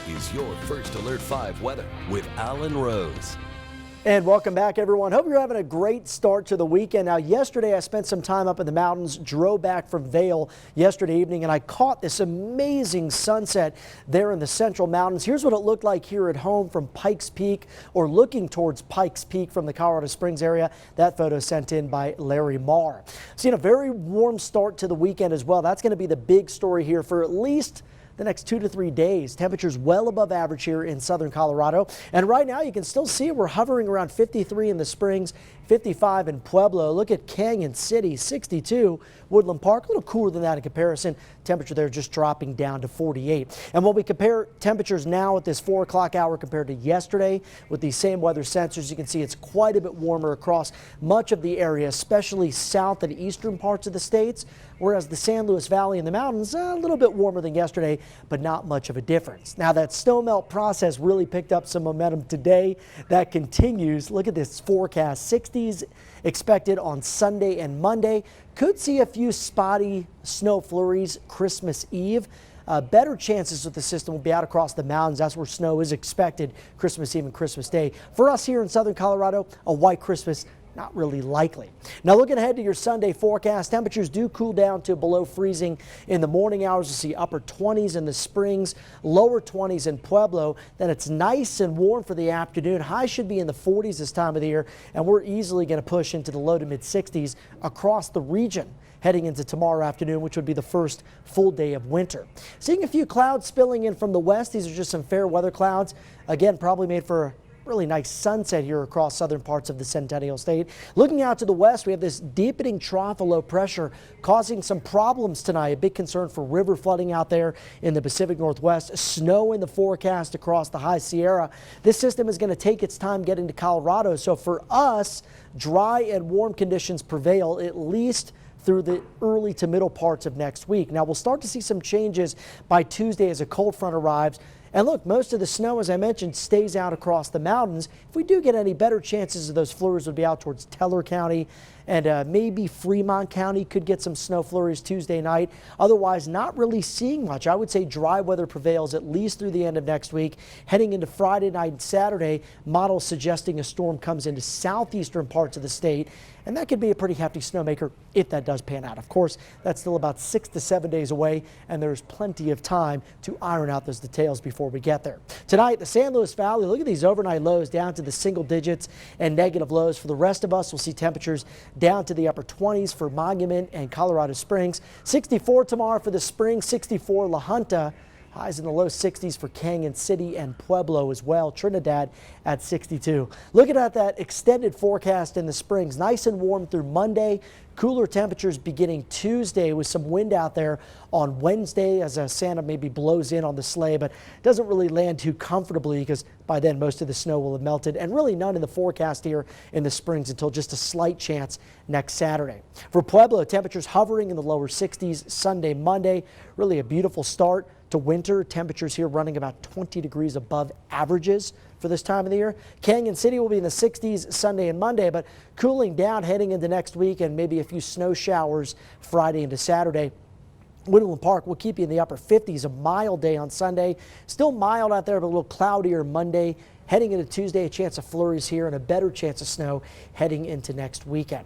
is your First Alert 5 weather with Alan Rose. And welcome back, everyone. Hope you're having a great start to the weekend. Now, yesterday I spent some time up in the mountains, drove back from Vail yesterday evening, and I caught this amazing sunset there in the central mountains. Here's what it looked like here at home from Pikes Peak, or looking towards Pikes Peak from the Colorado Springs area. That photo sent in by Larry Marr. Seeing a very warm start to the weekend as well. That's going to be the big story here for at least the next 2 to 3 days. Temperatures well above average here in southern Colorado. And right now you can still see we're hovering around 53 in the Springs, 55 in Pueblo. Look at Canyon City, 62. Woodland Park, a little cooler than that in comparison. Temperature there just dropping down to 48. And when we compare temperatures now at this 4 o'clock hour compared to yesterday with these same weather sensors, you can see it's quite a bit warmer across much of the area, especially south and eastern parts of the states. Whereas the San Luis Valley and the mountains, a little bit warmer than yesterday, but not much of a difference. Now that snow melt process really picked up some momentum today. That continues. Look at this forecast. 60s expected on Sunday and Monday. Could see a few spotty snow flurries Christmas Eve. Better chances with the system will be out across the mountains. That's where snow is expected Christmas Eve and Christmas Day. For us here in southern Colorado, a white Christmas not really likely. Now looking ahead to your Sunday forecast, temperatures do cool down to below freezing in the morning hours. You see upper 20s in the Springs, lower 20s in Pueblo. Then it's nice and warm for the afternoon. Highs should be in the 40s this time of the year, and we're easily going to push into the low to mid 60s across the region heading into tomorrow afternoon, which would be the first full day of winter. Seeing a few clouds spilling in from the west. These are just some fair weather clouds. Again, probably made for really nice sunset here across southern parts of the Centennial State. Looking out to the west, we have this deepening trough of low pressure causing some problems tonight. A big concern for river flooding out there in the Pacific Northwest. Snow in the forecast across the High Sierra. This system is going to take its time getting to Colorado. So for us, dry and warm conditions prevail at least through the early to middle parts of next week. Now we'll start to see some changes by Tuesday as a cold front arrives. And look, most of the snow, as I mentioned, stays out across the mountains. If we do get any better chances of those flurries would be out towards Teller County, and maybe Fremont County could get some snow flurries Tuesday night. Otherwise, not really seeing much. I would say dry weather prevails at least through the end of next week. Heading into Friday night and Saturday, models suggesting a storm comes into southeastern parts of the state. And that could be a pretty hefty snowmaker if that does pan out. Of course, that's still about 6 to 7 days away, and there's plenty of time to iron out those details before we get there. Tonight, the San Luis Valley, look at these overnight lows down to the single digits and negative lows. For the rest of us, we'll see temperatures down to the upper 20s for Monument and Colorado Springs. 64 tomorrow for the Springs, 64 La Junta. Highs in the low 60s for Canyon City and Pueblo as well. Trinidad at 62. Looking at that extended forecast in the Springs, nice and warm through Monday. Cooler temperatures beginning Tuesday with some wind out there on Wednesday as Santa maybe blows in on the sleigh, but doesn't really land too comfortably because by then most of the snow will have melted, and really none in the forecast here in the Springs until just a slight chance next Saturday. For Pueblo, temperatures hovering in the lower 60s Sunday, Monday. Really a beautiful start to winter. Temperatures here running about 20 degrees above averages for this time of the year. Canyon City will be in the 60s Sunday and Monday, but cooling down heading into next week, and maybe a few snow showers Friday into Saturday. Woodland Park will keep you in the upper 50s, a mild day on Sunday. Still mild out there, but a little cloudier Monday. Heading into Tuesday, a chance of flurries here and a better chance of snow heading into next weekend.